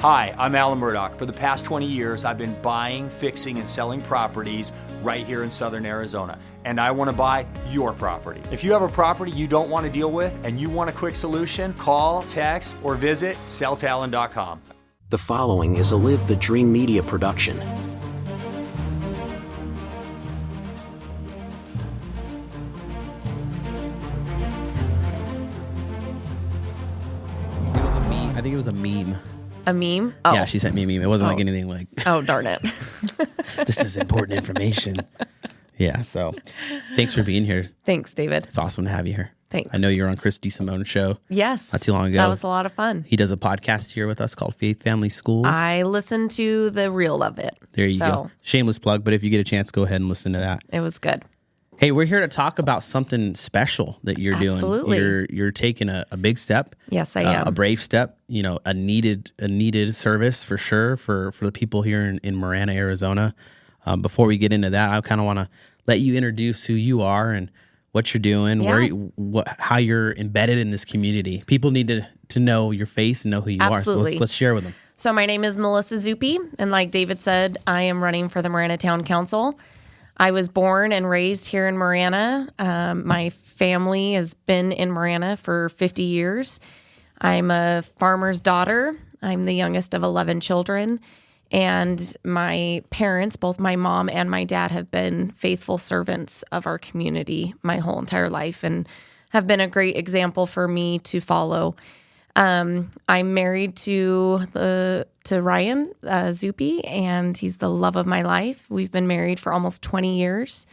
Hi, I'm Alan Murdoch. For the past 20 years, I've been buying, fixing, and selling properties right here in Southern Arizona. And I want to buy your property. If you have a property you don't want to deal with and you want a quick solution, call, text, or visit selltalon.com. The following is a Live the Dream Media production. I think it was a meme. A meme? Oh. Yeah, she sent me a meme. It wasn't like anything like, oh, darn it. this is important information. Yeah, so thanks for being here. Thanks, David. It's awesome to have you here. Thanks. I know you were on Chris DeSimone's show. Yes. Not too long ago. That was a lot of fun. He does a podcast here with us called Faith Family Schools. I listened to the reel of it. There you go. Shameless plug, but if you get a chance, go ahead and listen to that. It was good. Hey, we're here to talk about something special that you're doing. Absolutely. You're taking a big step. Yes, I am. A brave step. You know, a needed service for sure for the people here in Marana, Arizona. Before we get into that, I kind of want to let you introduce who you are and what you're doing, how you're embedded in this community. People need to know your face and know who you Absolutely. are. So let's share with them. So my name is Melissa Zupi, and like David said, I am running for the Marana Town Council. I was born and raised here in Marana. My family has been in Marana for 50 years. I'm a farmer's daughter. I'm the youngest of 11 children. And my parents, both my mom and my dad, have been faithful servants of our community my whole entire life and have been a great example for me to follow. I'm married to Ryan Zupi, and he's the love of my life. We've been married for almost 20 years.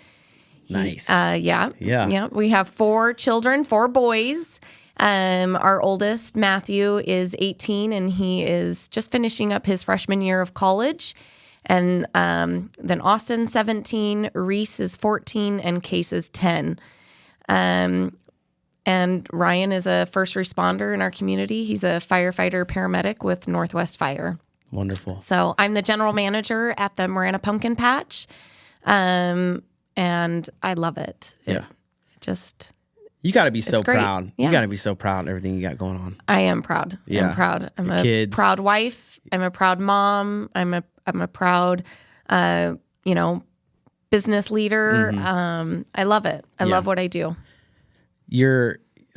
Nice. Yeah. We have 4 children, 4 boys. Our oldest, Matthew, is 18, and he is just finishing up his freshman year of college. And then Austin, 17, Reese is 14, and Case is 10. And Ryan is a first responder in our community. He's a firefighter paramedic with Northwest Fire. Wonderful. So I'm the general manager at the Marana Pumpkin Patch, and I love it. You got to be so proud. Yeah. You got to be so proud of everything you got going on. I am proud. Yeah. I'm proud. I'm Your a kids. proud wife. I'm a proud mom. I'm a proud, business leader. Mm-hmm. I love it. I love what I do.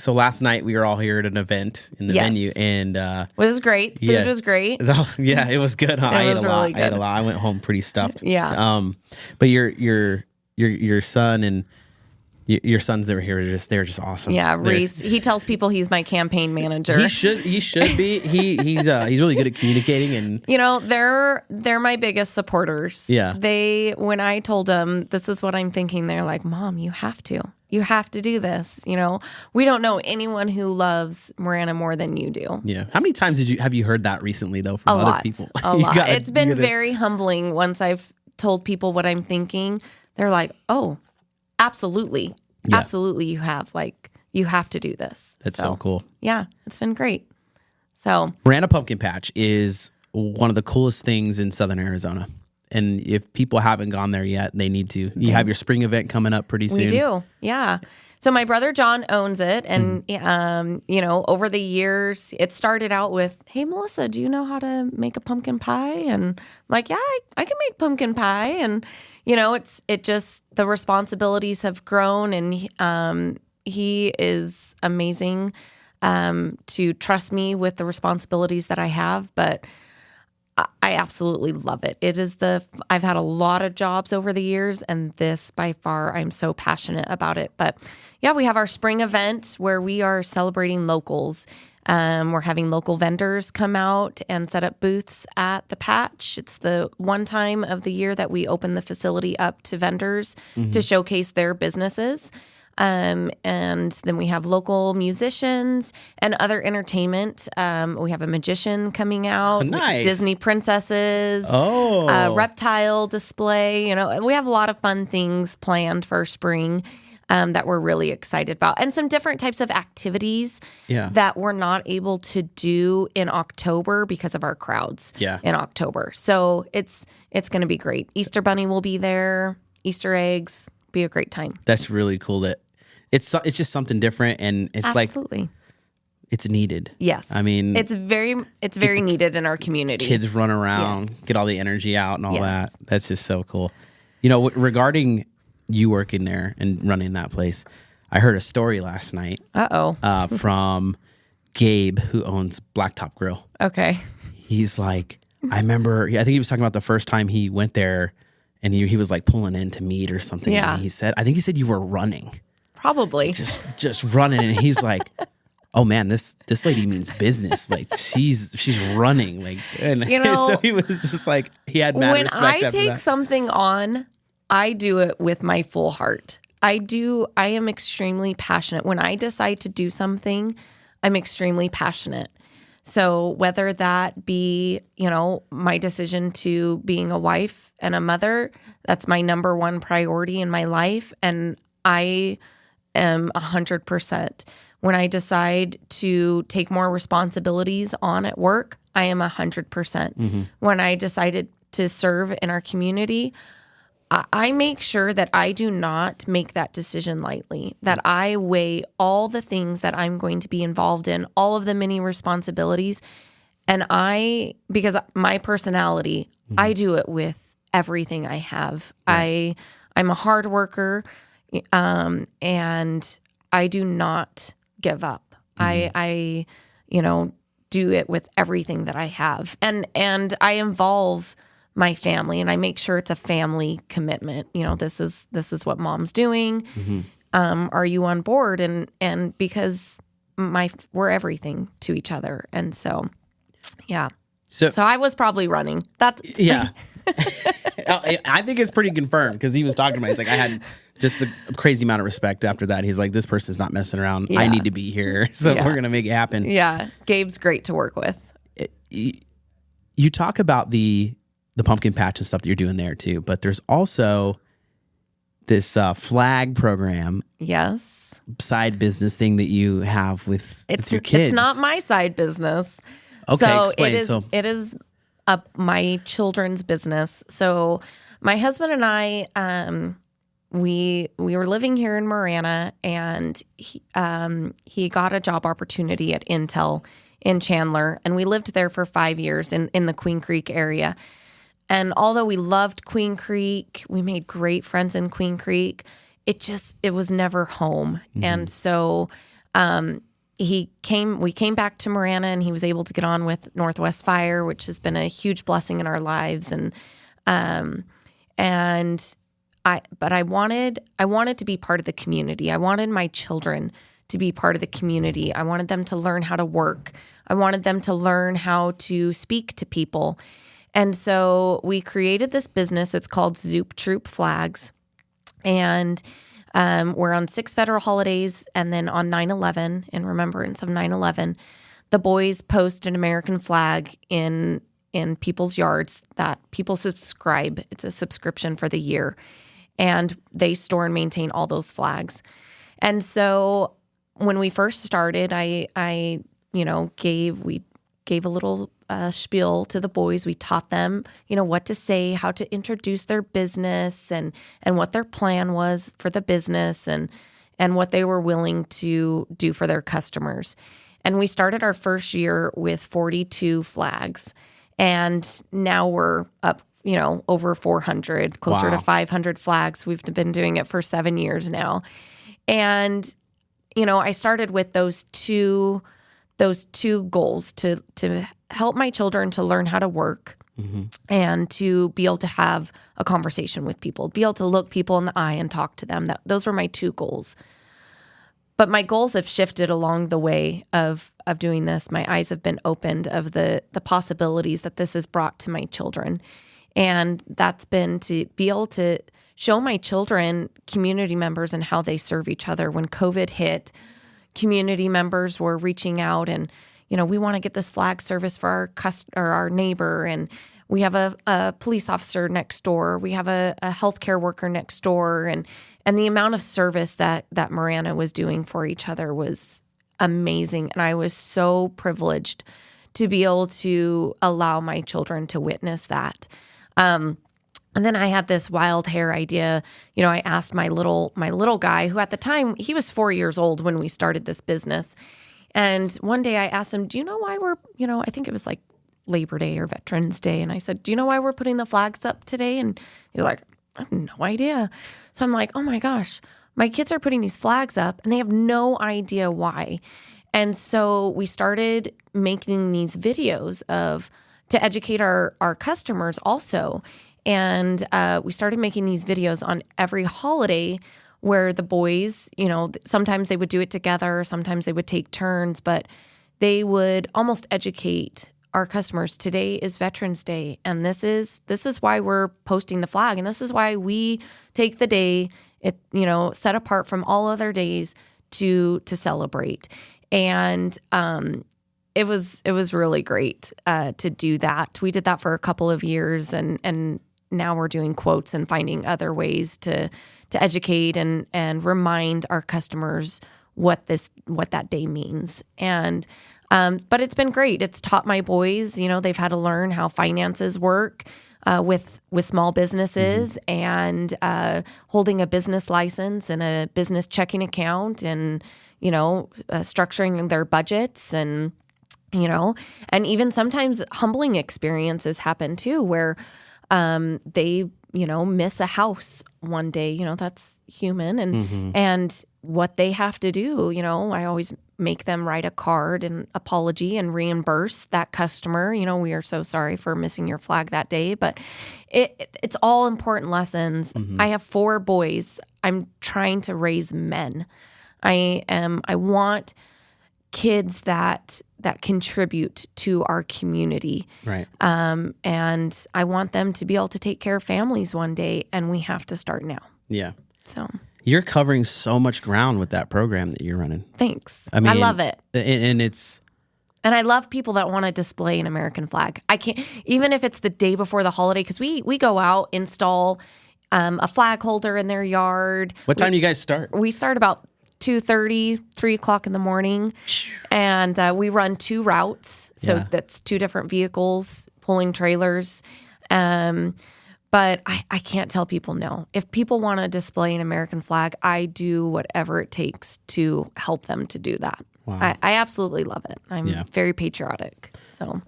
So last night we were all here at an event in the venue, and it was great. Food was great. Yeah, it was good. Huh? I ate a lot. Really good. I ate a lot. I went home pretty stuffed. Yeah. But your son and your sons that were here they're just awesome. Yeah, Reese. He tells people he's my campaign manager. He should be. He's really good at communicating, and they're my biggest supporters. Yeah. When I told them this is what I'm thinking, they're like, "Mom, you have to. You have to do this." We don't know anyone who loves Marana more than you do. Yeah. How many times have you heard that recently though from other people? A lot. It's been very humbling once I've told people what I'm thinking. They're like, "Oh, absolutely. Yeah. Absolutely you have. Like, you have to do this." That's so cool. Yeah, it's been great. So Marana Pumpkin Patch is one of the coolest things in Southern Arizona. And if people haven't gone there yet, they need to. You have your spring event coming up pretty soon. We do, yeah. So my brother John owns it, and over the years, it started out with, "Hey Melissa, do you know how to make a pumpkin pie?" And I'm like, "Yeah, I can make pumpkin pie." And the responsibilities have grown, and he is amazing to trust me with the responsibilities that I have, but I absolutely love it. I've had a lot of jobs over the years, and this by far, I'm so passionate about it. But yeah, we have our spring event where we are celebrating locals. We're having local vendors come out and set up booths at the patch. It's the one time of the year that we open the facility up to vendors to showcase their businesses. And then we have local musicians and other entertainment. We have a magician coming out, nice. Disney princesses, reptile display. We have a lot of fun things planned for spring that we're really excited about, and some different types of activities that we're not able to do in October because of our crowds in October. So it's going to be great. Easter Bunny will be there. Easter eggs. Be a great time. That's really cool. That it's just something different, and it's Absolutely. it's needed. Yes. I mean, it's very needed in our community. Kids run around, Yes. get all the energy out and all Yes. that. That's just so cool. You know, regarding you working there and running that place, I heard a story last night from Gabe, who owns Blacktop Grill. Okay. He's like, I remember, I think he was talking about the first time he went there and he was like pulling in to meet or something. Yeah. And I think he said you were running. Probably. Just running. And he's like, oh man, this lady means business. Like she's running. Like, and so he was just like, he had mad respect when I after take that. something on, I do it with my full heart. I am extremely passionate. When I decide to do something, I'm extremely passionate. So whether that be, my decision to being a wife and a mother, that's my number one priority in my life. And I am 100%. When I decide to take more responsibilities on at work, I am 100%. When I decided to serve in our community, I make sure that I do not make that decision lightly, that I weigh all the things that I'm going to be involved in, all of the many responsibilities. And because my personality, I do it with everything I have. Yeah. I'm a hard worker, and I do not give up. I do it with everything that I have. And I involve my family, and I make sure it's a family commitment. This is what mom's doing. Are you on board? And because we're everything to each other. And so, yeah. So I was probably running. Yeah. I think it's pretty confirmed because he was talking about, he's like, I had just a crazy amount of respect after that. He's like, this person's not messing around. Yeah. I need to be here. So we're going to make it happen. Yeah. Gabe's great to work with. You talk about the pumpkin patch and stuff that you're doing there too, but there's also this flag program. Yes. Side business thing that you have with your kids. It's not my side business. Okay, so explain. It is my children's business. So my husband and I, we were living here in Marana, and he got a job opportunity at Intel in Chandler, and we lived there for 5 years in the Queen Creek area. And although we loved Queen Creek, we made great friends in Queen Creek, it was never home. And so we came back to Marana, and he was able to get on with Northwest Fire, which has been a huge blessing in our lives. And I wanted to be part of the community. I wanted my children to be part of the community. I wanted them to learn how to work. I wanted them to learn how to speak to people. And so we created this business. It's called Zoop Troop Flags. And we're on 6 federal holidays, and then on 9/11, in remembrance of 9/11, the boys post an American flag in people's yards that people subscribe. It's a subscription for the year. And they store and maintain all those flags. And so when we first started, I gave a little spiel to the boys. We taught them, what to say, how to introduce their business, and what their plan was for the business, and what they were willing to do for their customers. And we started our first year with 42 flags, and now we're up, over 400, closer to 500 flags. We've been doing it for 7 years now. And, I started with those two goals to help my children to learn how to work, and to be able to have a conversation with people, be able to look people in the eye and talk to them. Those were my 2 goals. But my goals have shifted along the way of doing this. My eyes have been opened of the possibilities that this has brought to my children. And that's been to be able to show my children community members and how they serve each other. When COVID hit, community members were reaching out and, we want to get this flag service for our neighbor. And we have a police officer next door. We have a healthcare worker next door. And the amount of service that Marana was doing for each other was amazing. And I was so privileged to be able to allow my children to witness that. And then I had this wild hair idea. I asked my little guy, who at the time, he was 4 years old when we started this business. And one day I asked him, do you know why we're, I think it was like Labor Day or Veterans Day. And I said, do you know why we're putting the flags up today? And he's like, I have no idea. So I'm like, oh my gosh, my kids are putting these flags up and they have no idea why. And so we started making these videos to educate our customers also. And we started making these videos on every holiday where the boys, sometimes they would do it together, sometimes they would take turns, but they would almost educate our customers. Today is Veterans Day, and this is why we're posting the flag, and this is why we take the day, set apart from all other days to celebrate. And it was really great to do that. We did that for a couple of years, and now we're doing quotes and finding other ways to educate and remind our customers what that day means. And but it's been great. It's taught my boys, they've had to learn how finances work with small businesses and holding a business license and a business checking account and structuring their budgets and even sometimes humbling experiences happen too, where they miss a house one day, that's human. And what they have to do, I always make them write a card and apology and reimburse that customer. We are so sorry for missing your flag that day, but it's all important lessons. I have 4 boys. I'm trying to raise men. I want kids that contribute to our community. Right. And I want them to be able to take care of families one day, and we have to start now. Yeah. So you're covering so much ground with that program that you're running. Thanks. I mean, I love it. And I love people that want to display an American flag. I can't, even if it's the day before the holiday, because we go out, install a flag holder in their yard. What time do you guys start? We start about 2:30, 3 o'clock in the morning. And we run 2 routes. So that's 2 different vehicles pulling trailers. But I can't tell people no. If people want to display an American flag, I do whatever it takes to help them to do that. Wow. I absolutely love it. I'm very patriotic. So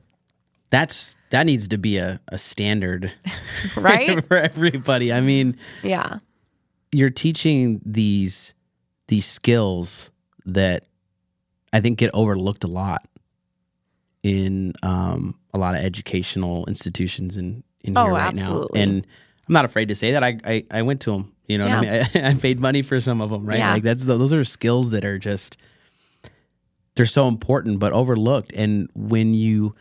that needs to be a standard, right? for everybody. I mean, yeah, you're teaching these skills that I think get overlooked a lot in a lot of educational institutions in here right absolutely. now. And I'm not afraid to say that. I went to them. What I mean? I paid money for some of them, right? Yeah. Like those are skills that are just, they're so important but overlooked. And when you're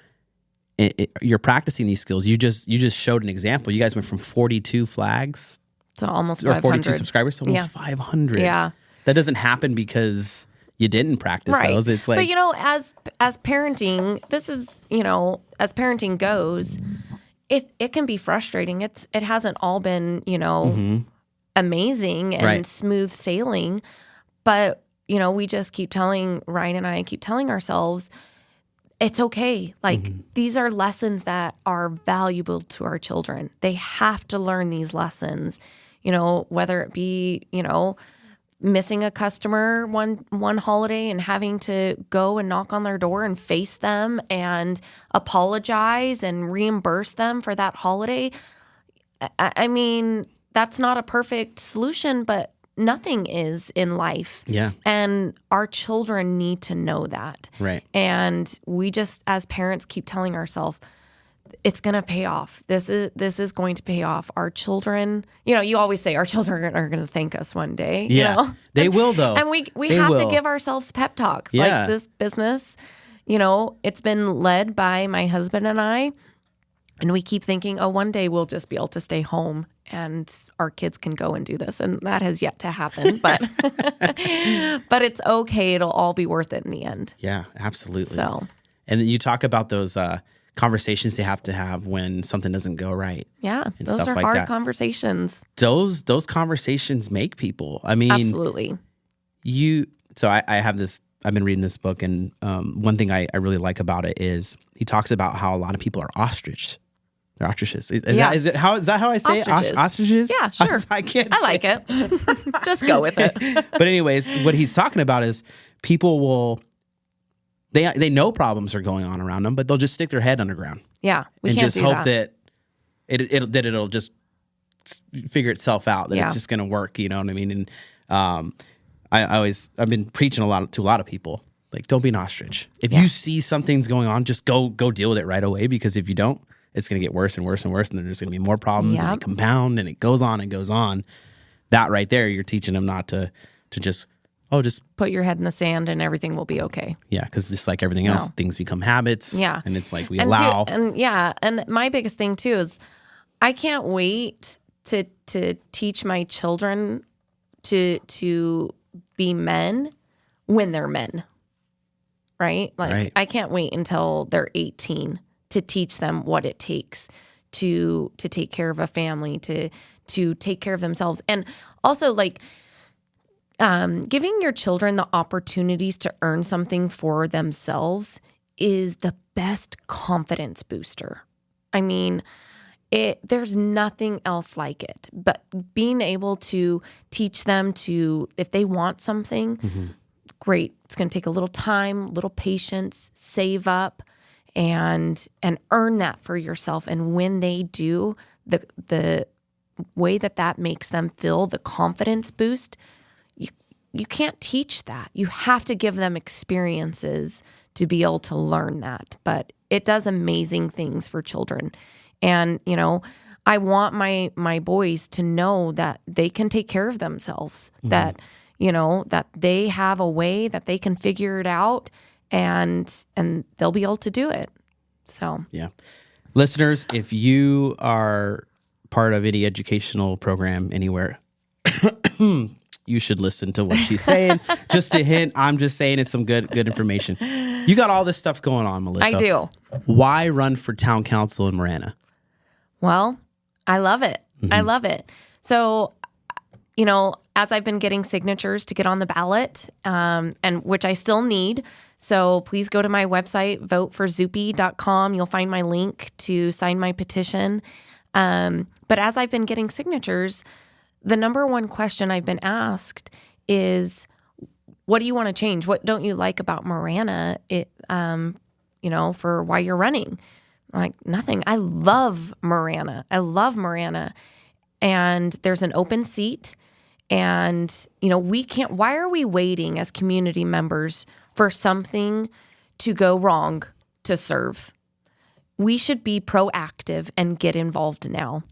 practicing these skills, you just showed an example. You guys went from 42 flags to almost or 500. 42 subscribers to almost 500. Yeah. That doesn't happen because you didn't practice those. It's like, but as parenting, this is, as parenting goes, it can be frustrating. It hasn't all been, amazing and smooth sailing, but we just keep telling Ryan and I keep telling ourselves it's okay. Like these are lessons that are valuable to our children. They have to learn these lessons, whether it be, missing a customer one holiday and having to go and knock on their door and face them and apologize and reimburse them for that holiday. I mean, that's not a perfect solution, but nothing is in life. Yeah. And our children need to know that. Right. And we just, as parents, keep telling ourselves, it's going to pay off. This is going to pay off. Our children, you always say our children are going to thank us one day. Yeah. They will, though. And we have to give ourselves pep talks. Yeah. Like this business, it's been led by my husband and I. And we keep thinking, one day we'll just be able to stay home and our kids can go and do this. And that has yet to happen. But but it's okay. It'll all be worth it in the end. Yeah, absolutely. So, and then you talk about those conversations you have to have when something doesn't go right. Yeah, and those stuff are like hard that. conversations. Those conversations make people. I mean, Absolutely. So I have this. I've been reading this book, and one thing I really like about it is he talks about how a lot of people are ostriches. They're ostriches. Is that how I say Ostriches. it? Ostriches? Yeah, sure. I can't. I like it. Just go with it. But anyways, what he's talking about is people will they know problems are going on around them, but they'll just stick their head underground. Yeah, we and can't just do hope that. that it'll just figure itself out. That Yeah. it's just going to work. You know what I mean? And I've been preaching to a lot of people, like, don't be an ostrich. If you see something's going on, just go deal with it right away. Because if you don't, it's going to get worse and worse and worse, and then there's going to be more problems, and Yep. they compound, and it goes on and goes on. That right there, you're teaching them not to just Put your head in the sand and everything will be okay. yeah, because just like everything else, things become habits. Yeah. And it's like we And allow. and my biggest thing too is I can't wait to teach my children to be men when they're men. Right? Like Right. I can't wait until they're 18 to teach them what it takes to take care of a family, to take care of themselves. And also like giving your children the opportunities to earn something for themselves is the best confidence booster. I mean, there's nothing else like it. But being able to teach them to, if they want something, great. It's going to take a little time, little patience, save up, and earn that for yourself. And when they do, the way that makes them feel, the confidence boost, you can't teach that. You have to give them experiences to be able to learn that. But it does amazing things for children. And, you know, I want my boys to know that they can take care of themselves, that, you know, that they have a way that they can figure it out and they'll be able to do it. So, Yeah. Listeners, if you are part of any educational program anywhere, you should listen to what she's saying. Just a hint, I'm just saying it's some good information. You got all this stuff going on, Melissa. I do. Why run for town council in Marana? Well, I love it. I love it. So, you know, as I've been getting signatures to get on the ballot, and which I still need, so please go to my website, voteforzupi.com. You'll find my link to sign my petition. But as I've been getting signatures, the number one question I've been asked is, what do you want to change? What don't you like about Marana? You know, for why you're running? I'm like, nothing. I love Marana. And there's an open seat. And, you know, why are we waiting as community members for something to go wrong to serve? We should be proactive and get involved now.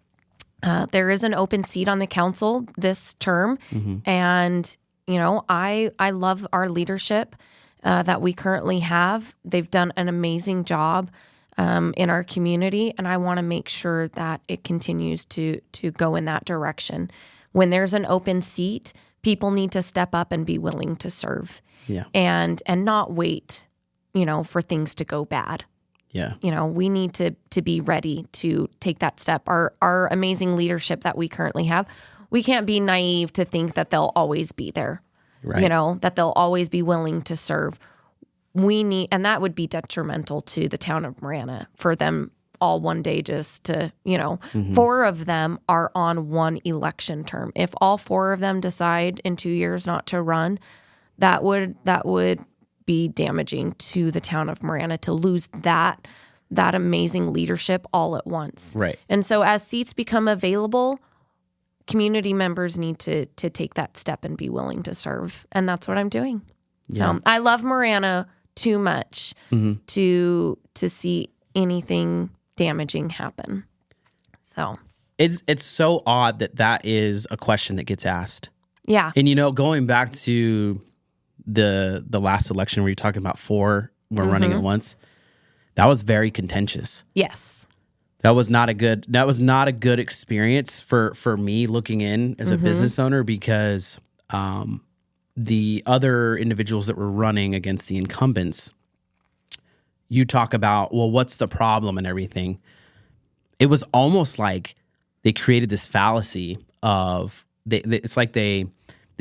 There is an open seat on the council this term. And, you know, I love our leadership that we currently have. They've done an amazing job in our community, and I want to make sure that it continues to go in that direction. When there's an open seat, people need to step up and be willing to serve. Yeah. And not wait, you know, for things to go bad. Yeah. You know, we need to be ready to take that step. Our amazing leadership that we currently have, we can't be naive to think that they'll always be there. Right. You know, that they'll always be willing to serve. We need, and that would be detrimental to the town of Marana for them all one day just to, you know, 4 of them are on one election term. If all 4 of them decide in 2 years not to run, that would be damaging to the town of Marana to lose that amazing leadership all at once. Right. And so as seats become available, community members need to take that step and be willing to serve. And that's what I'm doing. Yeah. So I love Marana too much to see anything damaging happen. So It's so odd that is a question that gets asked. yeah. And, you know, going back to the last election where you're talking about 4 were running at once, that was very contentious. Yes. That was not a good experience for me looking in as a business owner, because the other individuals that were running against the incumbents, you talk about, well, what's the problem and everything. It was almost like they created this fallacy of it's like they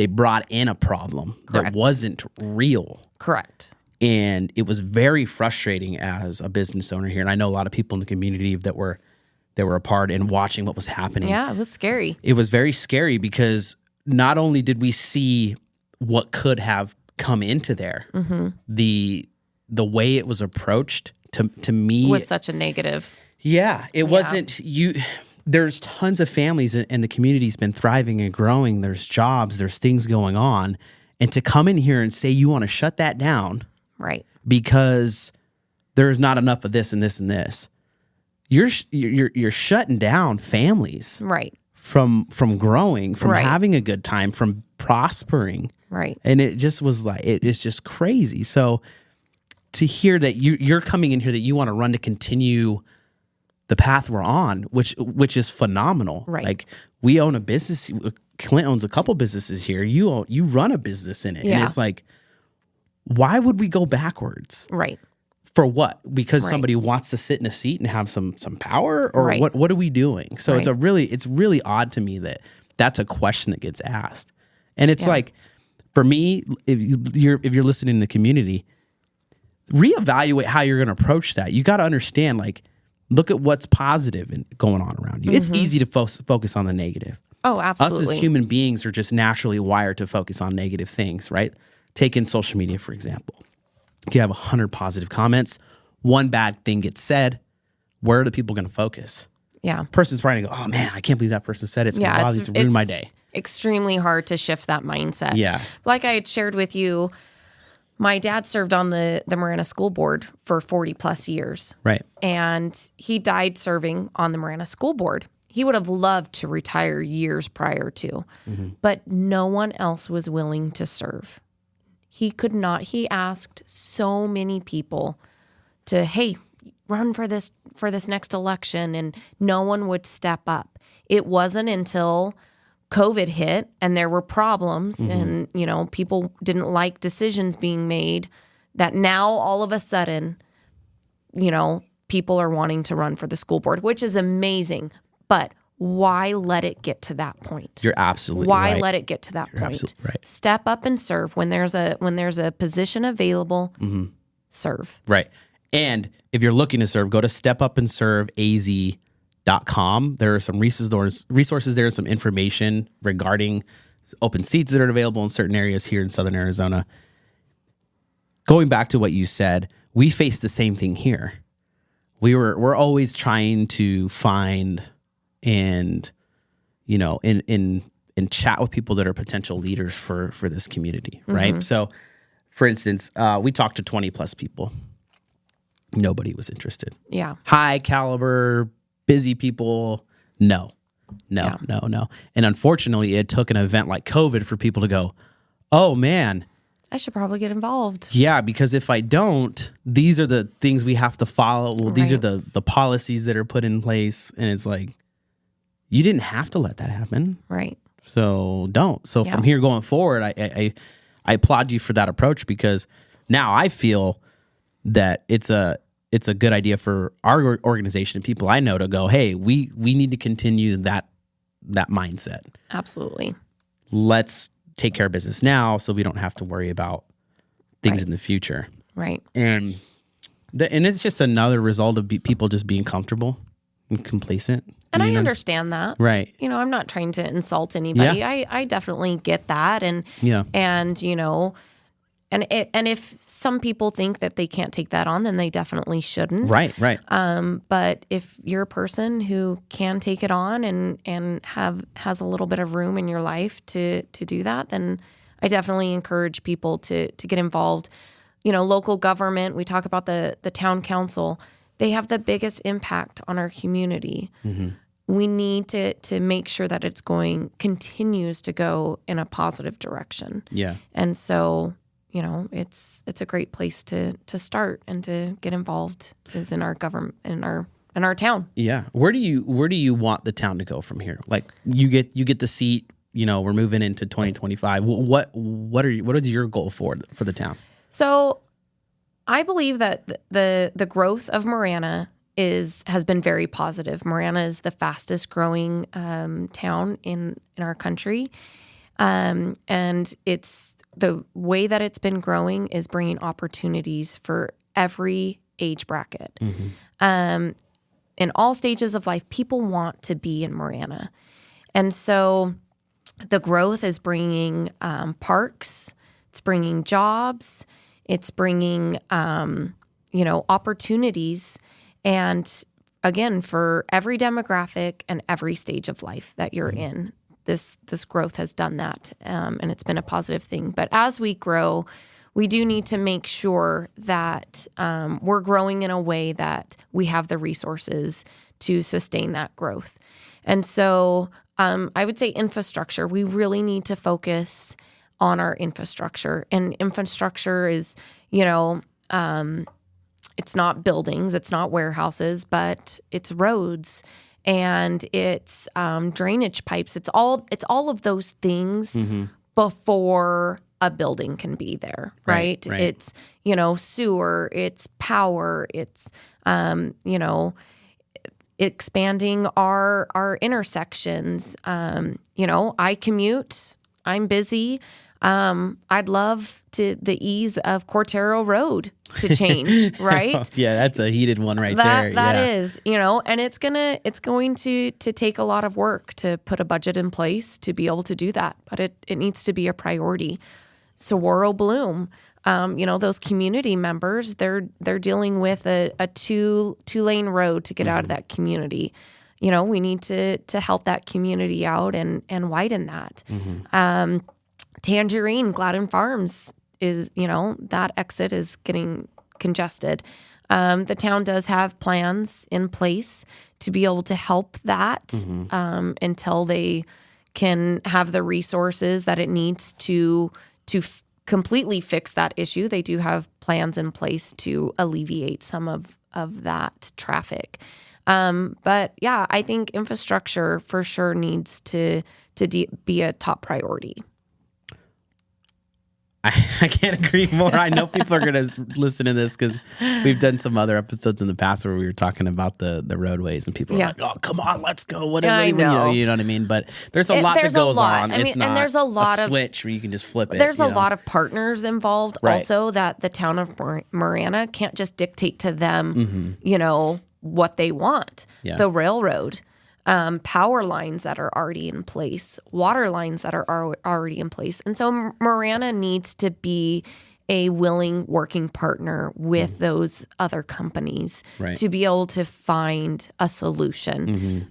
brought in a problem Correct. that wasn't real. Correct. And it was very frustrating as a business owner here. And I know a lot of people in the community that were a part and watching what was happening. Yeah, it was scary. It was very scary because not only did we see what could have come into there, the the way it was approached to me was such a negative. Yeah, it wasn't you. There's tons of families and the community's been thriving and growing. There's jobs, there's things going on. And to come in here and say you want to shut that down. Right. Because there's not enough of this and this and this. You're shutting down families. Right. From growing, from Right. having a good time, from prospering. Right. And it just was like it's just crazy. So to hear that you're coming in here that you want to run to continue the path we're on, which is phenomenal. Right. Like we own a business. Clint owns a couple businesses here. You run a business in it, and it's like, why would we go backwards? Right. For what? Because Right. somebody wants to sit in a seat and have some power, or Right. what are we doing? So Right. it's really odd to me that that's a question that gets asked, and it's like, for me, if you're listening in the community, reevaluate how you're going to approach that. You got to understand, like, look at what's positive and going on around you. It's easy to focus on the negative. Oh, absolutely. Us as human beings are just naturally wired to focus on negative things, right? Take in social media, for example. You have 100 positive comments. One bad thing gets said. Where are the people going to focus? Yeah. Person's probably going to go, oh man, I can't believe that person said it. It's going to bother me, ruin my day. Extremely hard to shift that mindset. Yeah. Like I had shared with you, my dad served on the Marana School Board for 40 plus years. Right. And he died serving on the Marana School Board. He would have loved to retire years prior to, but no one else was willing to serve. He could not. He asked so many people to, hey, run for this next election, and no one would step up. It wasn't until COVID hit and there were problems and, people didn't like decisions being made that now all of a sudden, people are wanting to run for the school board, which is amazing. But why let it get to that point? You're absolutely Why right. let it get to that point? absolutely right. Step up and serve when there's a position available. Serve. Right. And if you're looking to serve, go to stepupandserveaz.com. There are some resources there, some information regarding open seats that are available in certain areas here in Southern Arizona. Going back to what you said, we face the same thing here. We're always trying to find and in chat with people that are potential leaders for this community, right? So, for instance, we talked to 20 plus people. Nobody was interested. Yeah. High caliber, busy people. No. And unfortunately, it took an event like COVID for people to go, oh man, I should probably get involved. yeah, because if I don't, these are the things we have to follow. Well, these are Right. the policies that are put in place. And it's like, you didn't have to let that happen. Right. So don't. So Yeah. from here going forward, I applaud you for that approach, because now I feel that it's a good idea for our organization and people I know to go, hey, we need to continue that mindset. Absolutely. Let's take care of business now so we don't have to worry about things Right. in the future. Right. And it's just another result of people just being comfortable and complacent. And I You know? understand that. Right. I'm not trying to insult anybody. Yeah. I definitely get that. And Yeah. and and if some people think that they can't take that on, then they definitely shouldn't. Right. But if you're a person who can take it on and has a little bit of room in your life to do that, then I definitely encourage people to get involved. Local government, we talk about the town council, they have the biggest impact on our community. We need to make sure that continues to go in a positive direction. Yeah. And so, it's a great place to start and to get involved is in our government, in our town. Yeah. Where do you want the town to go from here? Like you get the seat, we're moving into 2025. What is your goal for the town? So I believe that the growth of Marana has been very positive. Marana is the fastest growing town in our country. And it's the way that it's been growing is bringing opportunities for every age bracket. In all stages of life, people want to be in Marana. And so the growth is bringing parks, it's bringing jobs, It's bringing, opportunities. And again, for every demographic and every stage of life that you're in, this growth has done that. And it's been a positive thing. But as we grow, we do need to make sure that we're growing in a way that we have the resources to sustain that growth. And so I would say infrastructure. We really need to focus on our infrastructure. And infrastructure is, it's not buildings, it's not warehouses, but it's roads and it's drainage pipes. It's all of those things before a building can be there, right? It's, sewer, it's power, it's, expanding our intersections. I commute, I'm busy. I'd love the ease of Cortero Road to change, right? Yeah, that's a heated one right there. That is, and it's going to take a lot of work to put a budget in place to be able to do that, but it needs to be a priority. Saguaro Bloom, those community members, they're dealing with a two-lane road to get out of that community. We need to help that community out and widen that. Tangerine, Gladden Farms is, that exit is getting congested. The town does have plans in place to be able to help that until they can have the resources that it needs to completely fix that issue. They do have plans in place to alleviate some of that traffic. But yeah, I think infrastructure for sure needs to be a top priority. I can't agree more. I know people are going to listen to this because we've done some other episodes in the past where we were talking about the roadways and people are like, "Oh, come on, let's go." What I know. You know what I mean? But there's a lot that goes on. It's not and there's a lot of switch where you can just flip it. There's a lot of partners involved also that the town of Marana can't just dictate to them, what they want. Yeah. The railroad. Power lines that are already in place, water lines that are already in place. And so Marana needs to be a willing working partner with those other companies to be able to find a solution.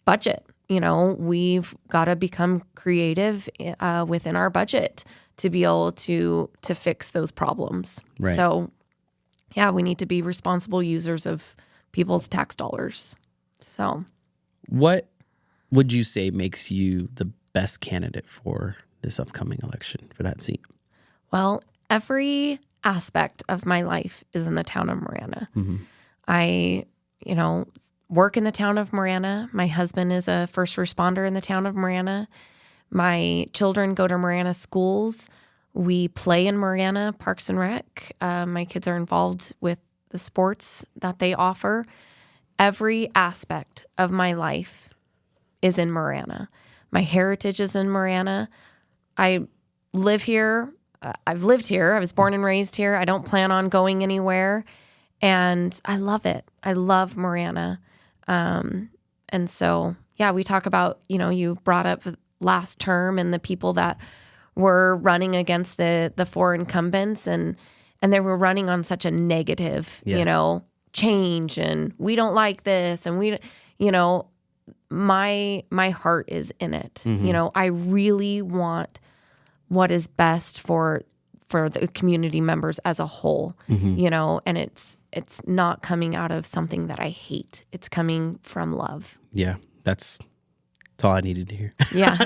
Budget, we've got to become creative within our budget to be able to fix those problems. Right. So, yeah, we need to be responsible users of people's tax dollars. So... What would you say makes you the best candidate for this upcoming election for that seat? Well, every aspect of my life is in the town of Marana. I, work in the town of Marana. My husband is a first responder in the town of Marana. My children go to Marana schools. We play in Marana, Parks and Rec. My kids are involved with the sports that they offer. Every aspect of my life is in Marana. My heritage is in Marana. I live here. I've lived here. I was born and raised here. I don't plan on going anywhere. And I love it. I love Marana. And so, yeah, we talk about, you brought up last term and the people that were running against the four incumbents and they were running on such a negative, change and we don't like this and my heart is in it. I really want what is best for the community members as a whole, and it's not coming out of something that I hate. It's coming from love. Yeah, that's all I needed to hear. Yeah.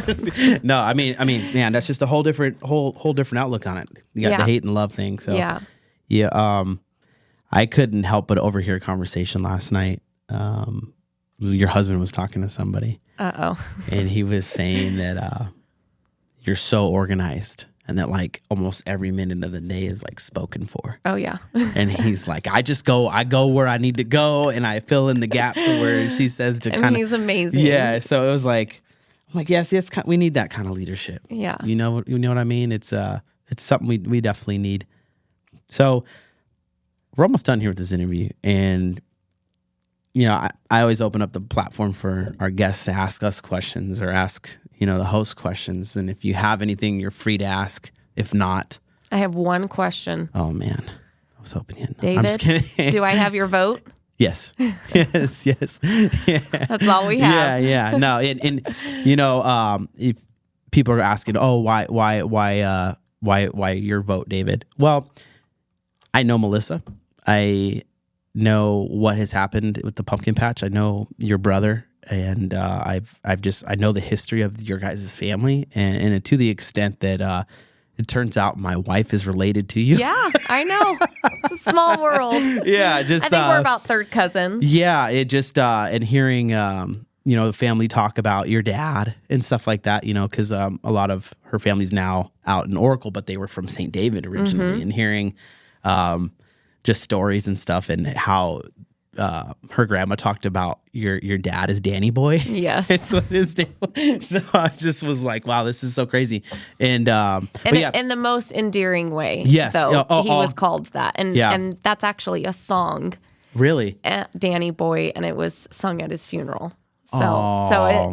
No, I mean, man, that's just a whole different outlook on it. You got the hate and love thing. So yeah. I couldn't help but overhear a conversation last night. Your husband was talking to somebody. And he was saying that you're so organized and that like almost every minute of the day is like spoken for. Oh, yeah. And he's like, I go where I need to go and I fill in the gaps of where she says to kind of. He's amazing. Yeah. So it was like, I'm like, yes, we need that kind of leadership. Yeah. You know what I mean? It's something we definitely need. So we're almost done here with this interview. And, I always open up the platform for our guests to ask us questions or ask, the host questions. And if you have anything, you're free to ask. If not, I have one question. Oh man, I was hoping you had. David, I'm just kidding. do I have your vote? Yes. Yes. Yeah. That's all we have. Yeah. No, and if people are asking, oh, why your vote, David? Well, I know Melissa. I know what has happened with the pumpkin patch. I know your brother, and I know the history of your guys' family, and to the extent that it turns out my wife is related to you. Yeah, I know. It's a small world. Yeah, just I think we're about third cousins. Yeah, it just and hearing the family talk about your dad and stuff like that, because a lot of her family's now out in Oracle, but they were from St. David originally, and hearing just stories and stuff, and how her grandma talked about your dad as Danny Boy. Yes. It's what his name was. So I just was like, wow, this is so crazy. And in the most endearing way. Yes. Though, he was called that. And that's actually a song. Really? Danny Boy, and it was sung at his funeral. So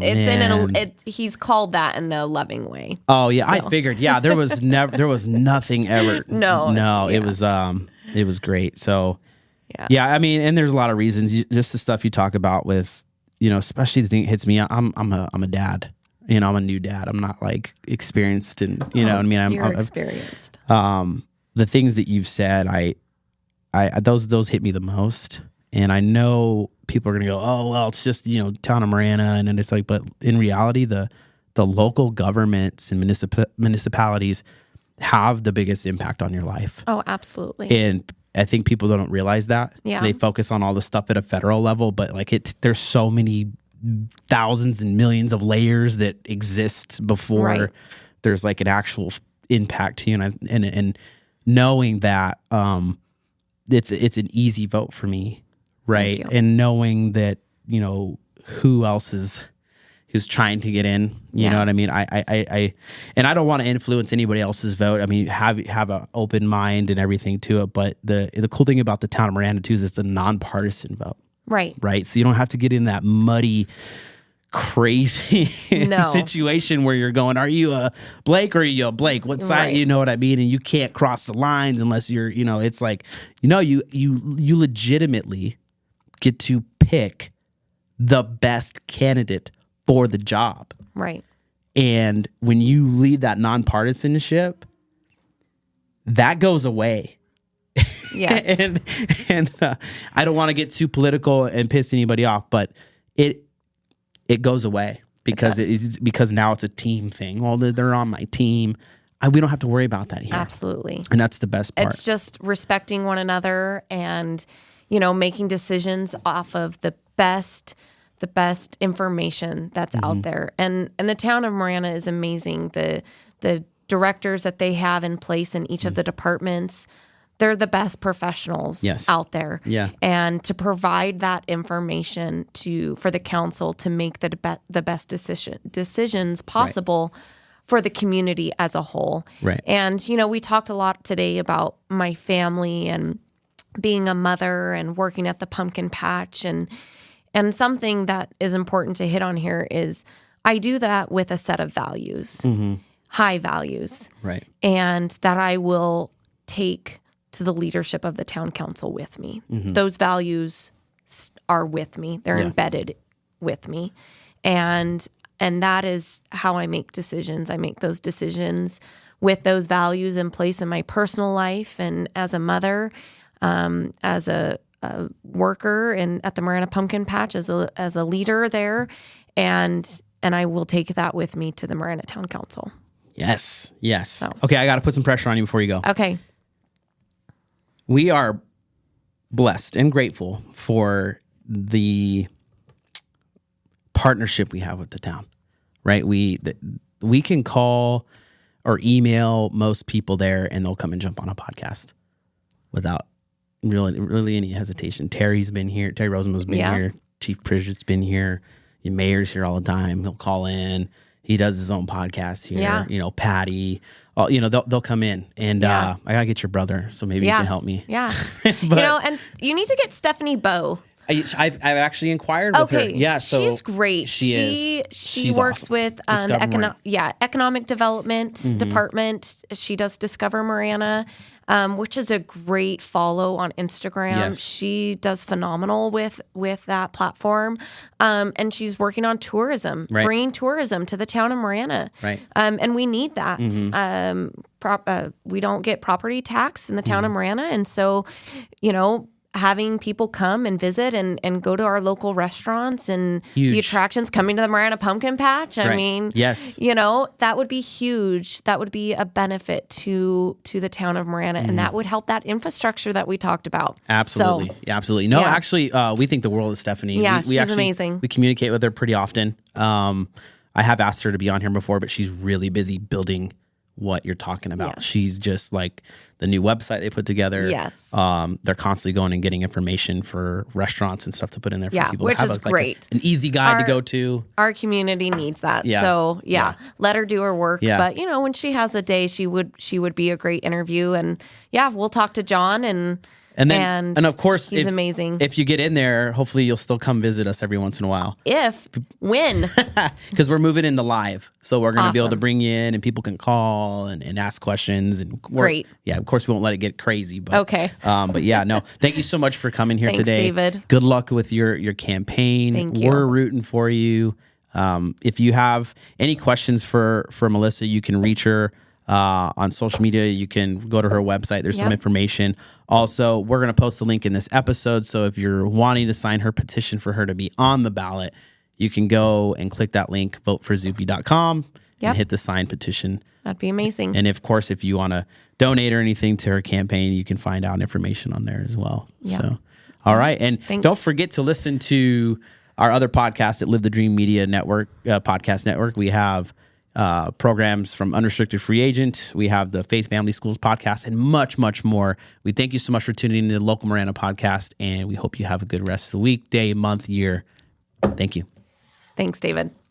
he's called that in a loving way. Oh yeah, so. I figured. Yeah, there was nothing ever. No. Yeah. It was great. So yeah, I mean, and there's a lot of reasons. Just the stuff you talk about with, especially the thing that hits me. I'm a dad. I'm a new dad. I'm not like experienced, and what I mean. You're experienced. The things that you've said, I those hit me the most. And I know people are going to go, oh, well, it's just, town of Marana. And then it's like, but in reality, the local governments and municipalities have the biggest impact on your life. Oh, absolutely. And I think people don't realize that. Yeah. They focus on all the stuff at a federal level, but like there's so many thousands and millions of layers that exist before there's like an actual impact to you. And knowing that it's an easy vote for me. Right. And knowing that, who else who's trying to get in, you know what I mean? I don't want to influence anybody else's vote. I mean, have an open mind and everything to it. But the cool thing about the town of Marana too is it's a nonpartisan vote. Right. Right. So you don't have to get in that muddy, crazy situation where you're going, are you a Blake or are you a Blake? What side? You know what I mean? And you can't cross the lines unless you're, it's like, you legitimately get to pick the best candidate for the job. Right. And when you leave that nonpartisanship, that goes away. Yes. and I don't want to get too political and piss anybody off, but it goes away because because now it's a team thing. Well, they're on my team. We don't have to worry about that here. Absolutely. And that's the best part. It's just respecting one another and making decisions off of the best information that's out there. And the town of Marana is amazing. The directors that they have in place in each of the departments, they're the best professionals out there. Yeah. And to provide that information for the council to make the best decisions possible for the community as a whole. Right. And, we talked a lot today about my family and being a mother and working at the pumpkin patch. And something that is important to hit on here is I do that with a set of values, high values. Right. And that I will take to the leadership of the town council with me. Those values are with me. They're embedded with me. And that is how I make decisions. I make those decisions with those values in place in my personal life and as a mother, as a worker and at the Marana Pumpkin Patch as a leader there, and I will take that with me to the Marana Town Council. Yes. So. Okay, I got to put some pressure on you before you go. Okay. We are blessed and grateful for the partnership we have with the town. Right? We can call or email most people there, and they'll come and jump on a podcast without really any hesitation. Terry's been here. Terry Rosenbaum's been here. Chief Pritchett's been here. The mayor's here all the time. He'll call in. He does his own podcast here. Yeah. Patty. They'll come in. And I gotta get your brother, so maybe you can help me. Yeah. And you need to get Stephanie Bowe. I've actually inquired with her. Yeah, so she's great. She works awesome. with the economic development department. She does Discover Marana, which is a great follow on Instagram. Yes. She does phenomenal with that platform, and she's working on tourism, bringing tourism to the town of Marana. Right. And we need that. We don't get property tax in the town of Marana, and so, having people come and visit and go to our local restaurants and the attractions, coming to the Marana Pumpkin Patch. I mean, yes, that would be huge. That would be a benefit to the town of Marana, and that would help that infrastructure that we talked about. Absolutely. So, absolutely. No, actually, we think the world of Stephanie. Yeah, we she's amazing. We communicate with her pretty often. I have asked her to be on here before, but she's really busy building what you're talking about. Yes. She's just like the new website they put together. Yes. They're constantly going and getting information for restaurants and stuff to put in there for people which to have is great. An easy guide to go to. Our community needs that. Yeah. So let her do her work. Yeah. But when she has a day, she would be a great interview. And we'll talk to John and of course, he's amazing. If you get in there, hopefully you'll still come visit us every once in a while. When? Because we're moving into live. So we're going to be able to Awesome. bring you in and people can call and ask questions. And Great. Yeah, of course we won't let it get crazy. But, Okay. But yeah, no, thank you so much for coming here Thanks, today. David. Good luck with your campaign. Thank you. We're rooting for you. If you have any questions for Melissa, you can reach her on social media. You can go to her website. There's some information. Also, we're going to post the link in this episode. So if you're wanting to sign her petition for her to be on the ballot, you can go and click that link, voteforzupi.com, and hit the sign petition. That'd be amazing. And of course, if you want to donate or anything to her campaign, you can find out information on there as well. Yeah. So, all right. And don't forget to listen to our other podcasts at Live the Dream Media Network, podcast network. We have programs from Unrestricted Free Agent. We have the Faith Family Schools podcast and much, much more. We thank you so much for tuning into the Local Marana podcast, and we hope you have a good rest of the week, day, month, year. Thank you. Thanks, David.